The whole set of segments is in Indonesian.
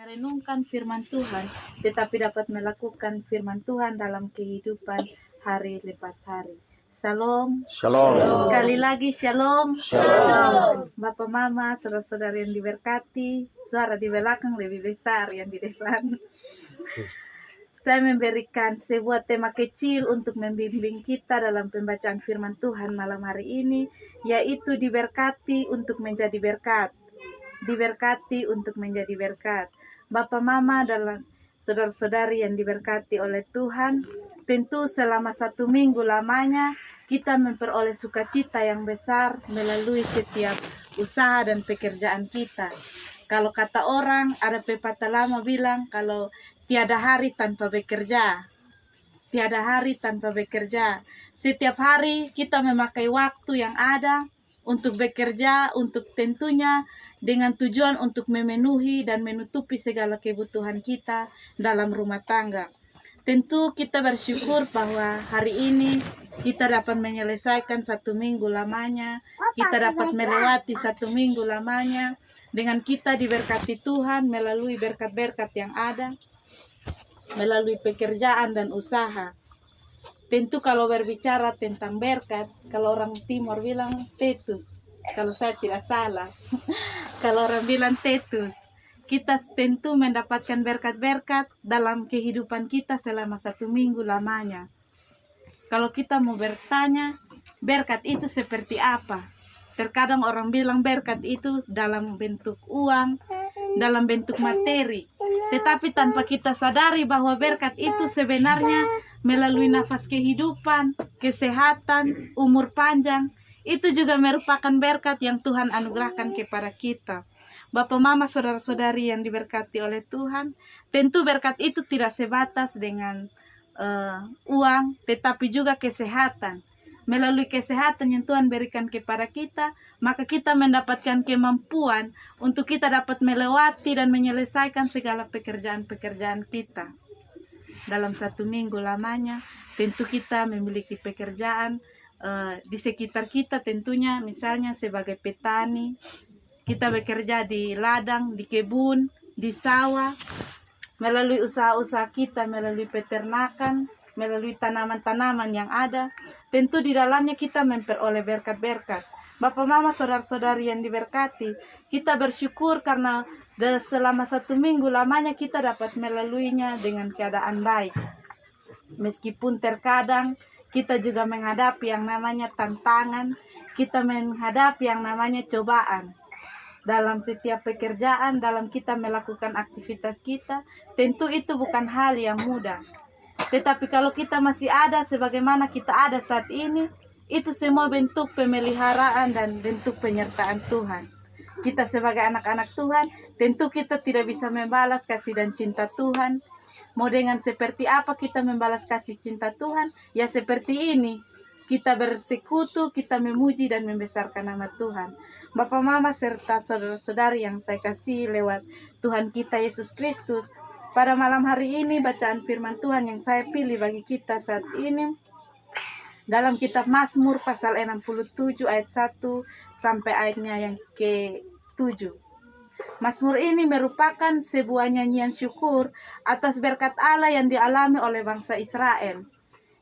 merenungkan firman Tuhan, tetapi dapat melakukan firman Tuhan dalam kehidupan hari lepas hari. Shalom. Shalom. Sekali lagi shalom. Shalom. Bapak Mama, saudara-saudara yang diberkati, suara di belakang lebih besar yang di depan. Saya memberikan sebuah tema kecil untuk membimbing kita dalam pembacaan firman Tuhan malam hari ini, yaitu diberkati untuk menjadi berkat. Diberkati untuk menjadi berkat. Bapak Mama dan saudara-saudari yang diberkati oleh Tuhan, tentu selama 1 minggu lamanya kita memperoleh sukacita yang besar melalui setiap usaha dan pekerjaan kita. Kalau kata orang, ada pepatah lama bilang kalau tiada hari tanpa bekerja. Tiada hari tanpa bekerja. Setiap hari kita memakai waktu yang ada untuk bekerja, untuk tentunya dengan tujuan untuk memenuhi dan menutupi segala kebutuhan kita dalam rumah tangga. Tentu kita bersyukur bahwa hari ini kita dapat menyelesaikan 1 minggu lamanya, kita dapat melewati 1 minggu lamanya dengan kita diberkati Tuhan melalui berkat-berkat yang ada, melalui pekerjaan dan usaha. Tentu kalau berbicara tentang berkat, kalau orang Timur bilang tetus, kalau saya tidak salah. Kalau orang bilang tetus, kita tentu mendapatkan berkat-berkat dalam kehidupan kita selama 1 minggu lamanya. Kalau kita mau bertanya, berkat itu seperti apa? Terkadang orang bilang berkat itu dalam bentuk uang, dalam bentuk materi. Tetapi tanpa kita sadari bahwa berkat itu sebenarnya melalui nafas kehidupan, kesehatan, umur panjang, itu juga merupakan berkat yang Tuhan anugerahkan kepada kita. Bapak Mama, saudara-saudari yang diberkati oleh Tuhan, tentu berkat itu tidak sebatas dengan uang, tetapi juga kesehatan. Melalui kesehatan yang Tuhan berikan kepada kita, maka kita mendapatkan kemampuan untuk kita dapat melewati dan menyelesaikan segala pekerjaan-pekerjaan kita. Dalam 1 minggu lamanya, tentu kita memiliki pekerjaan di sekitar kita, tentunya misalnya sebagai petani, kita bekerja di ladang, di kebun, di sawah, melalui usaha-usaha kita, melalui peternakan, melalui tanaman-tanaman yang ada, tentu di dalamnya kita memperoleh berkat-berkat. Bapak Mama, saudara-saudari yang diberkati, kita bersyukur karena selama 1 minggu lamanya kita dapat melaluinya dengan keadaan baik. Meskipun terkadang kita juga menghadapi yang namanya tantangan, kita menghadapi yang namanya cobaan. Dalam setiap pekerjaan, dalam kita melakukan aktivitas kita, tentu itu bukan hal yang mudah. Tetapi kalau kita masih ada sebagaimana kita ada saat ini, itu semua bentuk pemeliharaan dan bentuk penyertaan Tuhan. Kita sebagai anak-anak Tuhan, tentu kita tidak bisa membalas kasih dan cinta Tuhan. Mau dengan seperti apa kita membalas kasih cinta Tuhan? Ya seperti ini. Kita bersekutu, kita memuji dan membesarkan nama Tuhan. Bapak Mama serta saudara-saudari yang saya kasih lewat Tuhan kita Yesus Kristus, pada malam hari ini bacaan firman Tuhan yang saya pilih bagi kita saat ini dalam kitab Mazmur pasal 67 ayat 1 sampai ayatnya yang ke-7. Mazmur ini merupakan sebuah nyanyian syukur atas berkat Allah yang dialami oleh bangsa Israel,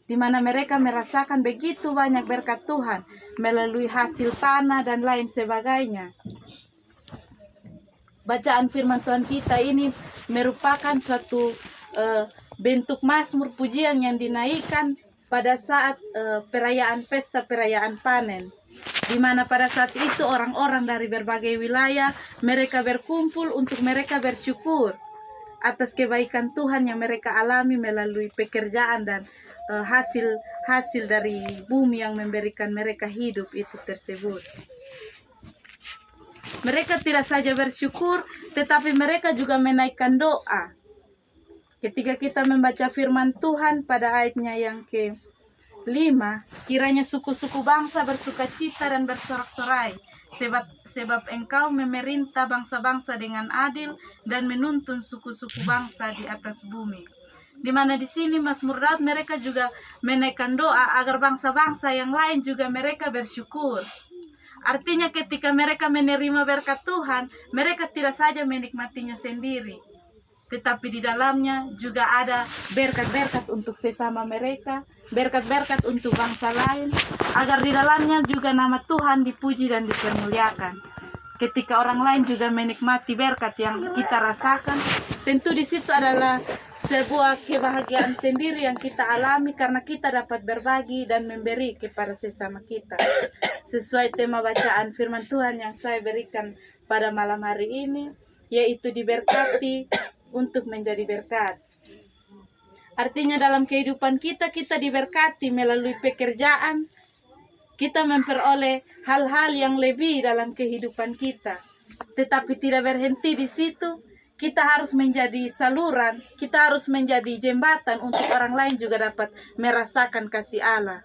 di mana mereka merasakan begitu banyak berkat Tuhan melalui hasil tanah dan lain sebagainya. Bacaan firman Tuhan kita ini merupakan suatu bentuk mazmur pujian yang dinaikkan pada saat perayaan pesta perayaan panen, di mana pada saat itu orang-orang dari berbagai wilayah mereka berkumpul untuk mereka bersyukur atas kebaikan Tuhan yang mereka alami melalui pekerjaan dan hasil dari bumi yang memberikan mereka hidup itu tersebut. Mereka tidak saja bersyukur, tetapi mereka juga menaikkan doa. Ketika kita membaca firman Tuhan pada ayatnya yang ke-5, kiranya suku-suku bangsa bersukacita dan bersorak-sorai, sebab engkau memerintah bangsa-bangsa dengan adil dan menuntun suku-suku bangsa di atas bumi. Di mana di sini Mazmur Daud mereka juga menaikkan doa agar bangsa-bangsa yang lain juga mereka bersyukur. Artinya ketika mereka menerima berkat Tuhan, mereka tidak saja menikmatinya sendiri, tetapi di dalamnya juga ada berkat-berkat untuk sesama mereka, berkat-berkat untuk bangsa lain, agar di dalamnya juga nama Tuhan dipuji dan dipermuliakan. Ketika orang lain juga menikmati berkat yang kita rasakan, tentu di situ adalah sebuah kebahagiaan sendiri yang kita alami karena kita dapat berbagi dan memberi kepada sesama kita. Sesuai tema bacaan firman Tuhan yang saya berikan pada malam hari ini, yaitu diberkati untuk menjadi berkat. Artinya dalam kehidupan kita diberkati melalui pekerjaan, kita memperoleh hal-hal yang lebih dalam kehidupan kita. Tetapi tidak berhenti di situ, kita harus menjadi saluran, kita harus menjadi jembatan untuk orang lain juga dapat merasakan kasih Allah.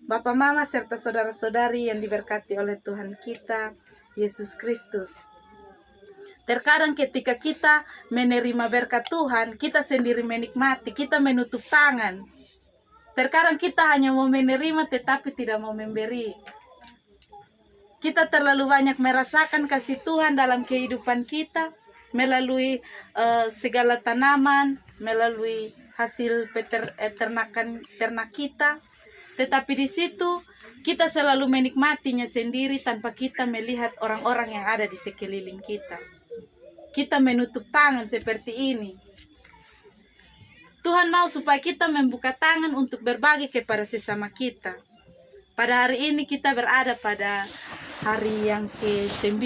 Bapak, Mama, serta saudara-saudari yang diberkati oleh Tuhan kita, Yesus Kristus. Terkadang ketika kita menerima berkat Tuhan, kita sendiri menikmati, kita menutup tangan. Terkadang kita hanya mau menerima tetapi tidak mau memberi. Kita terlalu banyak merasakan kasih Tuhan dalam kehidupan kita, melalui segala tanaman, melalui hasil ternak kita. Tetapi di situ kita selalu menikmatinya sendiri tanpa kita melihat orang-orang yang ada di sekeliling kita. Kita menutup tangan seperti ini. Tuhan mau supaya kita membuka tangan untuk berbagi kepada sesama kita. Pada hari ini kita berada pada hari yang ke-9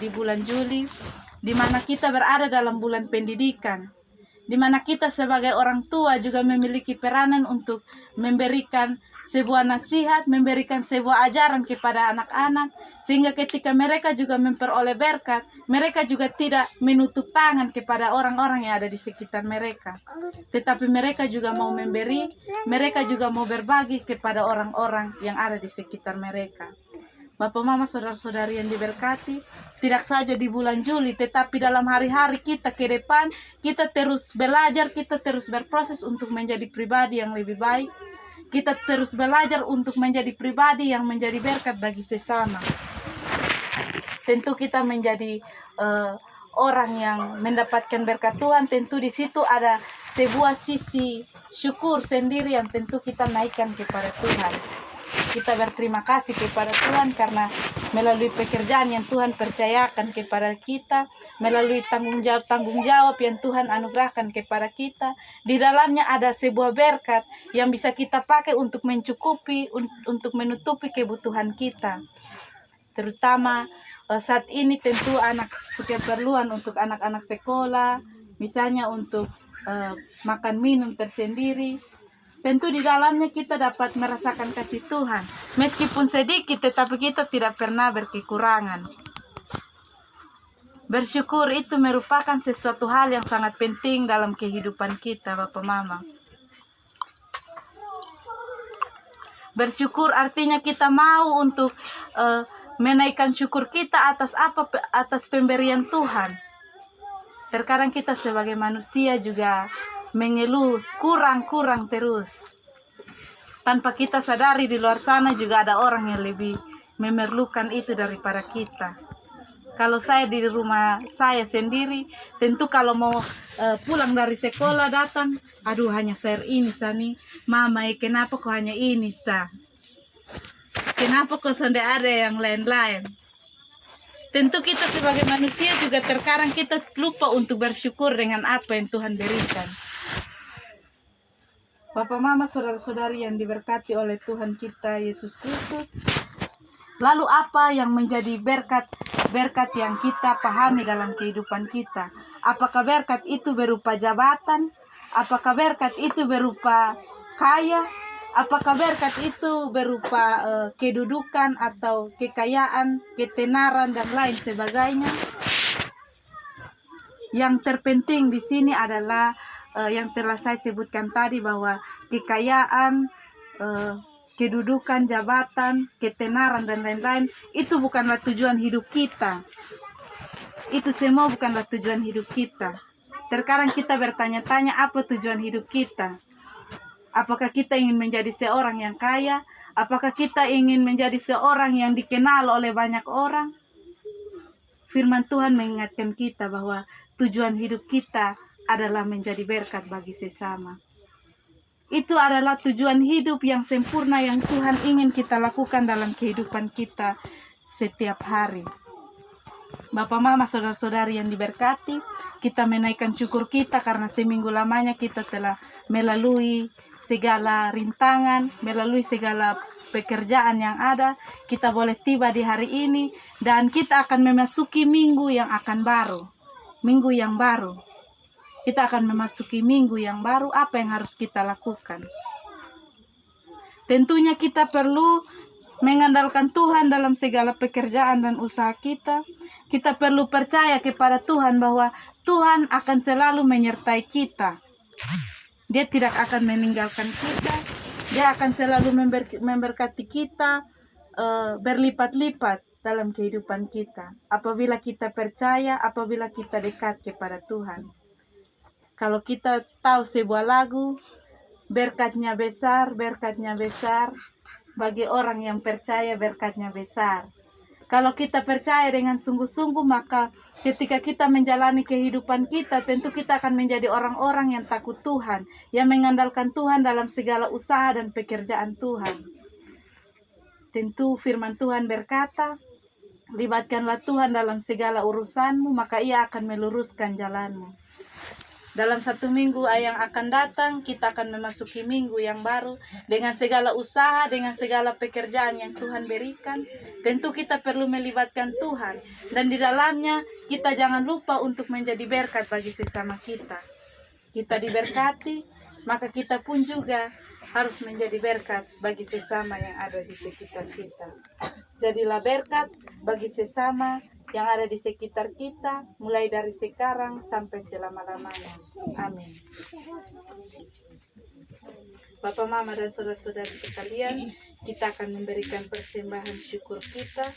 di bulan Juli, di mana kita berada dalam bulan pendidikan, di mana kita sebagai orang tua juga memiliki peranan untuk memberikan sebuah nasihat, memberikan sebuah ajaran kepada anak-anak, sehingga ketika mereka juga memperoleh berkat, mereka juga tidak menutup tangan kepada orang-orang yang ada di sekitar mereka. Tetapi mereka juga mau memberi, mereka juga mau berbagi kepada orang-orang yang ada di sekitar mereka. Bapak, Mama, saudara-saudari yang diberkati, tidak saja di bulan Juli, tetapi dalam hari-hari kita ke depan, kita terus belajar, kita terus berproses untuk menjadi pribadi yang lebih baik. Kita terus belajar untuk menjadi pribadi yang menjadi berkat bagi sesama. Tentu kita menjadi orang yang mendapatkan berkat Tuhan, tentu di situ ada sebuah sisi syukur sendiri yang tentu kita naikkan kepada Tuhan. Kita berterima kasih kepada Tuhan karena melalui pekerjaan yang Tuhan percayakan kepada kita, melalui tanggung jawab yang Tuhan anugerahkan kepada kita, di dalamnya ada sebuah berkat yang bisa kita pakai untuk mencukupi, untuk menutupi kebutuhan kita. Terutama saat ini tentu keperluan untuk anak-anak sekolah, misalnya untuk makan minum tersendiri. Tentu di dalamnya kita dapat merasakan kasih Tuhan. Meskipun sedikit, tetapi kita tidak pernah berkekurangan. Bersyukur itu merupakan sesuatu hal yang sangat penting dalam kehidupan kita, Bapak, Mama. Bersyukur artinya kita mau untuk menaikkan syukur kita atas pemberian Tuhan. Terkadang kita sebagai manusia juga mengeluh kurang terus. Tanpa kita sadari di luar sana juga ada orang yang lebih memerlukan itu daripada kita. Kalau saya di rumah saya sendiri, tentu kalau mau pulang dari sekolah datang, aduh hanya sayur ini sani, Mama kenapa kok hanya ini sa? Kenapa kok sudah ada yang lain-lain? Tentu kita sebagai manusia juga terkadang kita lupa untuk bersyukur dengan apa yang Tuhan berikan. Bapak, Mama, saudara-saudari yang diberkati oleh Tuhan kita Yesus Kristus. Lalu apa yang menjadi berkat yang kita pahami dalam kehidupan kita? Apakah berkat itu berupa jabatan? Apakah berkat itu berupa kaya? Apakah berkat itu berupa kedudukan atau kekayaan, ketenaran dan lain sebagainya? Yang terpenting di sini adalah yang telah saya sebutkan tadi, bahwa kekayaan, kedudukan, jabatan, ketenaran dan lain-lain itu bukanlah tujuan hidup kita. Itu semua bukanlah tujuan hidup kita. Terkadang kita bertanya-tanya apa tujuan hidup kita. Apakah kita ingin menjadi seorang yang kaya? Apakah kita ingin menjadi seorang yang dikenal oleh banyak orang? Firman Tuhan mengingatkan kita bahwa tujuan hidup kita adalah menjadi berkat bagi sesama. Itu adalah tujuan hidup yang sempurna yang Tuhan ingin kita lakukan dalam kehidupan kita setiap hari. Bapak, Mama, saudara-saudari yang diberkati, kita menaikkan syukur kita karena seminggu lamanya kita telah melalui segala rintangan, melalui segala pekerjaan yang ada. Kita boleh tiba di hari ini dan kita akan memasuki minggu yang akan baru. Minggu yang baru. Kita akan memasuki minggu yang baru. Apa yang harus kita lakukan? Tentunya kita perlu mengandalkan Tuhan dalam segala pekerjaan dan usaha kita. Kita perlu percaya kepada Tuhan bahwa Tuhan akan selalu menyertai kita. Dia tidak akan meninggalkan kita. Dia akan selalu memberkati kita berlipat-lipat dalam kehidupan kita. Apabila kita percaya, apabila kita dekat kepada Tuhan. Kalau kita tahu sebuah lagu, berkatnya besar, bagi orang yang percaya berkatnya besar. Kalau kita percaya dengan sungguh-sungguh, maka ketika kita menjalani kehidupan kita, tentu kita akan menjadi orang-orang yang takut Tuhan, yang mengandalkan Tuhan dalam segala usaha dan pekerjaan Tuhan. Tentu firman Tuhan berkata, libatkanlah Tuhan dalam segala urusanmu, maka Ia akan meluruskan jalanmu. Dalam 1 minggu yang akan datang, kita akan memasuki minggu yang baru dengan segala usaha, dengan segala pekerjaan yang Tuhan berikan. Tentu kita perlu melibatkan Tuhan. Dan di dalamnya kita jangan lupa untuk menjadi berkat bagi sesama kita. Kita diberkati, maka kita pun juga harus menjadi berkat bagi sesama yang ada di sekitar kita. Jadilah berkat bagi sesama yang ada di sekitar kita, mulai dari sekarang sampai selama-lamanya. Amin. Bapak, Mama, dan saudara-saudari sekalian, kita akan memberikan persembahan syukur kita